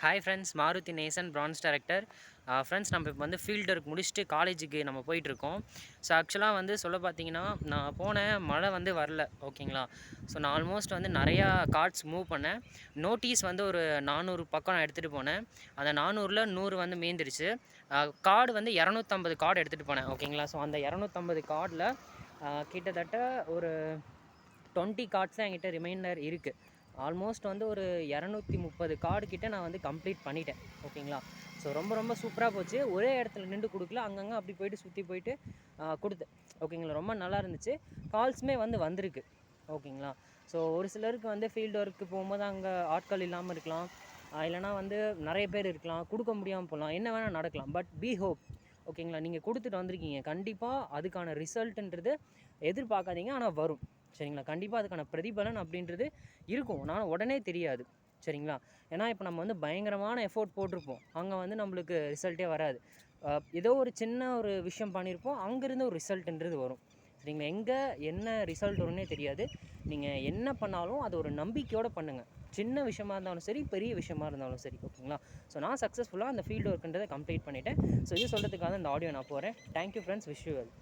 Hi friends, Maruti நேசன் branch director. Friends, நம்ம இப்போ வந்து ஃபீல்டு ஒர்க் முடிச்சுட்டு காலேஜுக்கு நம்ம போயிட்டுருக்கோம். ஸோ ஆக்சுவலாக வந்து சொல்ல பார்த்தீங்கன்னா, நான் போனேன், மழை வந்து வரல. ஓகேங்களா? ஸோ நான் ஆல்மோஸ்ட் வந்து நிறையா கார்ட்ஸ் மூவ் பண்ணேன். நோட்டீஸ் வந்து ஒரு 400 பக்கம் நான் எடுத்துகிட்டு போனேன். அந்த 400ல் 100 வந்து மீந்துருச்சு. கார்டு வந்து 250 கார்டு எடுத்துகிட்டு போனேன். ஓகேங்களா? ஸோ அந்த 250 கார்டில் கிட்டத்தட்ட ஒரு 20 கார்ட்ஸ் தான் என்கிட்ட ரிமைண்டர் இருக்குது. ஆல்மோஸ்ட் வந்து ஒரு 230 கார்டு கிட்ட நான் வந்து கம்ப்ளீட் பண்ணிட்டேன். ஓகேங்களா? ஸோ ரொம்ப ரொம்ப சூப்பராக போச்சு. ஒரே இடத்துல நின்று கொடுக்கல, அங்கங்கே அப்படி போயிட்டு சுற்றி போயிட்டு கொடுத்தேன். ஓகேங்களா? ரொம்ப நல்லா இருந்துச்சு. கால்ஸுமே வந்து வந்திருக்கு. ஓகேங்களா? ஸோ ஒரு சிலருக்கு வந்து ஃபீல்டு ஒர்க்கு போகும்போது அங்கே ஆட்கள் இல்லாமல் இருக்கலாம், இல்லைனா வந்து நிறைய பேர் இருக்கலாம், கொடுக்க முடியாமல் போகலாம், என்ன வேணால் நடக்கலாம். But be hope. ஓகேங்களா? நீங்கள் கொடுத்துட்டு வந்திருக்கீங்க, கண்டிப்பாக அதுக்கான ரிசல்ட்டுன்றது எதிர்பார்க்காதீங்க, ஆனால் வரும். சரிங்களா? கண்டிப்பாக அதுக்கான பிரதிபலன் அப்படின்றது இருக்கும். ஆனால் உடனே தெரியாது. சரிங்களா? ஏன்னா இப்போ நம்ம வந்து பயங்கரமான எஃபோர்ட் போட்டிருப்போம், அங்கே வந்து நம்மளுக்கு ரிசல்ட்டே வராது. ஏதோ ஒரு சின்ன ஒரு விஷயம் பண்ணியிருப்போம், அங்கேருந்து ஒரு ரிசல்ட்டுன்றது வரும். சரிங்களா? எங்கே என்ன ரிசல்ட் வரும்னே தெரியாது. நீங்கள் என்ன பண்ணாலும் அது ஒரு நம்பிக்கையோடு பண்ணுங்கள். சின்ன விஷயமா இருந்தாலும் சரி, பெரிய விஷயமா இருந்தாலும் சரி. ஓகேங்களா? ஸோ நான் சக்ஸஸ்ஃபுல்லாக அந்த ஃபீல்டு ஒர்க்குன்றதை கம்ப்ளீட் பண்ணிவிட்டேன். ஸோ இது சொல்கிறதுக்காக இந்த ஆடியோ நான் போகிறேன். Thank you friends, wish you well.